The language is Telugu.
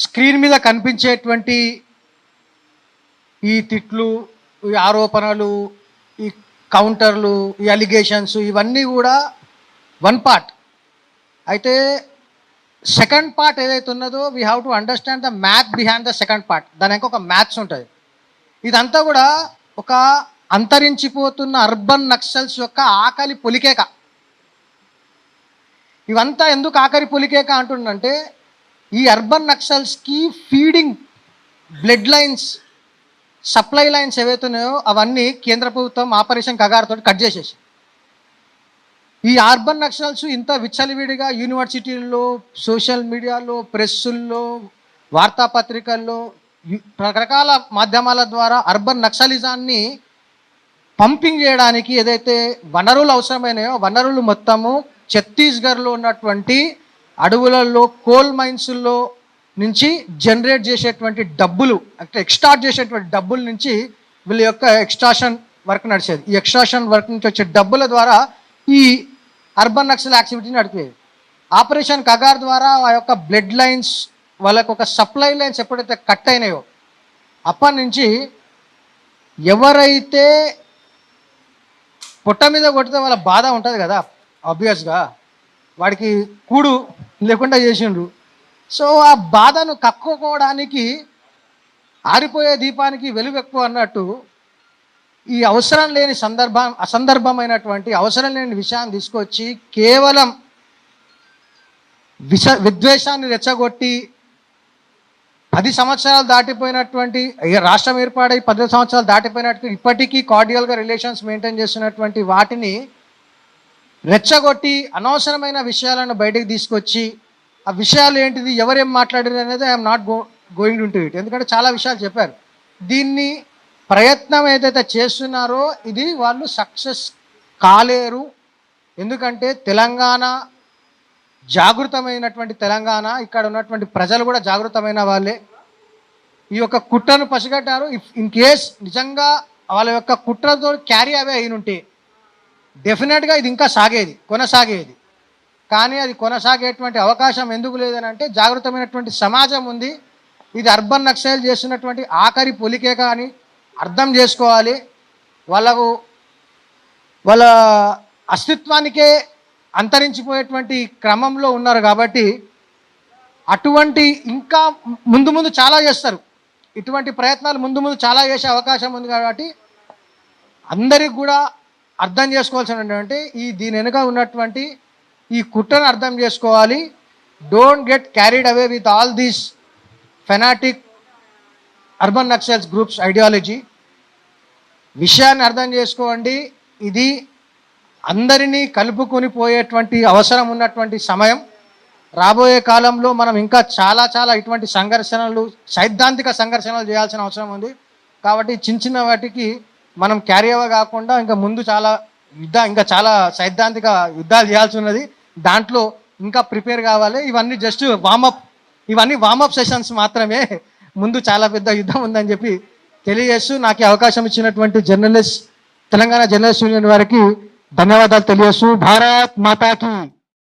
స్క్రీన్ మీద కనిపించేటువంటి ఈ తిట్లు, ఈ ఆరోపణలు, ఈ కౌంటర్లు, ఈ అలిగేషన్స్ ఇవన్నీ కూడా వన్ పార్ట్. అయితే సెకండ్ పార్ట్ ఏదైతే ఉన్నదో we have to understand the math behind the second part. దాని ఒక మ్యాథ్స్ ఉంటుంది. ఇదంతా కూడా ఒక అంతరించిపోతున్న అర్బన్ నక్సల్స్ యొక్క ఆకలి పొలికేక. ఇవంతా ఎందుకు ఆకలి పొలికేక అంటుండంటే, ఈ అర్బన్ నక్సల్స్కి feeding blood lines, supply lines ఏవైతున్నాయో అవన్నీ కేంద్ర ప్రభుత్వం ఆపరేషన్ కగారుతో కట్ చేసేసి, ఈ అర్బన్ నక్సల్స్ ఇంత విచ్చలవిడిగా యూనివర్సిటీల్లో, సోషల్ మీడియాలో, ప్రెస్సుల్లో, వార్తాపత్రికల్లో, రకరకాల మాధ్యమాల ద్వారా అర్బన్ నక్సలిజాన్ని పంపింగ్ చేయడానికి ఏదైతే వనరులు అవసరమైనాయో వనరులు మొత్తము ఛత్తీస్గఢ్లో ఉన్నటువంటి అడవులలో, కోల్ మైన్స్లో నుంచి జనరేట్ చేసేటువంటి డబ్బులు, అంటే ఎక్స్ట్రాక్ట్ చేసేటువంటి డబ్బుల నుంచి వీళ్ళ యొక్క ఎక్స్ట్రాక్షన్ వర్క్ నడిచేది. ఈ ఎక్స్ట్రాక్షన్ వర్క్ నుంచి వచ్చే డబ్బుల ద్వారా ఈ అర్బన్ నక్సల్ యాక్టివిటీని నడిపేది. ఆపరేషన్ కగార్ ద్వారా ఆ యొక్క బ్లడ్ లైన్స్, వాళ్ళకు ఒక సప్లై లైన్స్ ఎప్పుడైతే కట్ అయినాయో అప్పటి నుంచి ఎవరైతే పొట్ట మీద కొడితే వాళ్ళ బాధ ఉంటుంది కదా, ఆబ్వియస్గా వాడికి కూడు లేకుండా చేసిండ్రు. సో ఆ బాధను కక్కుకోవడానికి ఆరిపోయే దీపానికి వెలుగు ఎక్కువ అన్నట్టు ఈ అవసరం లేని అసందర్భమైనటువంటి అవసరం లేని విషయాన్ని తీసుకొచ్చి కేవలం విద్వేషాన్ని రెచ్చగొట్టి 10 సంవత్సరాలు దాటిపోయినటువంటి, రాష్ట్రం ఏర్పాటై 10 సంవత్సరాలు దాటిపోయినట్టు ఇప్పటికీ కార్డియల్గా రిలేషన్స్ మెయింటైన్ చేస్తున్నటువంటి వాటిని రెచ్చగొట్టి అనవసరమైన విషయాలను బయటకు తీసుకొచ్చి ఆ విషయాలు ఏంటిది, ఎవరేం మాట్లాడారు అనేది I'm not going to it. ఎందుకంటే చాలా విషయాలు చెప్పారు. దీన్ని ప్రయత్నం ఏదైతే చేస్తున్నారో ఇది వాళ్ళు సక్సెస్ కాలేరు. ఎందుకంటే తెలంగాణ జాగృతమైనటువంటి తెలంగాణ, ఇక్కడ ఉన్నటువంటి ప్రజలు కూడా జాగృతమైన వాళ్ళే. ఈ యొక్క కుట్రను పసిగట్టారు. ఇన్ కేస్ నిజంగా వాళ్ళ యొక్క కుట్రతో క్యారీ అవే అయినుంటే డెఫినెట్గా ఇది ఇంకా కొనసాగేది. కానీ అది కొనసాగేటువంటి అవకాశం ఎందుకు లేదని అంటే, జాగృతమైనటువంటి సమాజం ఉంది. ఇది అర్బన్ నక్సల్ చేస్తున్నటువంటి ఆఖరి పొలికే కానీ అర్థం చేసుకోవాలి. వాళ్ళ అస్తిత్వానికే అంతరించిపోయేటువంటి క్రమంలో ఉన్నారు. కాబట్టి అటువంటి ఇంకా ముందు చాలా చేస్తారు. ఇటువంటి ప్రయత్నాలు ముందు చాలా చేసే అవకాశం ఉంది. కాబట్టి అందరికి కూడా అర్థం చేసుకోవాల్సినటువంటి దీని వెనుక ఉన్నటువంటి ఈ కుట్రను అర్థం చేసుకోవాలి. Don't get carried away with all these fanatic urban Naxals groups ideology. విషయాన్ని అర్థం చేసుకోండి. ఇది అందరినీ కలుపుకొని పోయేటువంటి అవసరం ఉన్నటువంటి సమయం. రాబోయే కాలంలో మనం ఇంకా చాలా ఇటువంటి సైద్ధాంతిక సంఘర్షణలు చేయాల్సిన అవసరం ఉంది. కాబట్టి చిన్న వాటికి మనం క్యారీ అవ్వ కాకుండా ఇంకా ముందు ఇంకా చాలా సైద్ధాంతిక యుద్ధాలు చేయాల్సి ఉన్నది. దాంట్లో ఇంకా ప్రిపేర్ కావాలి. ఇవన్నీ జస్ట్ వామప్ సెషన్స్ మాత్రమే. ముందు చాలా పెద్ద యుద్ధం ఉందని చెప్పి తెలియజేస్తూ నాకు ఈ అవకాశం ఇచ్చినటువంటి తెలంగాణ జర్నలిస్ట్ యూనియన్ వారికి ధన్యవాదాలు తెలియజేస్తూ, భారత్ మాతాకి.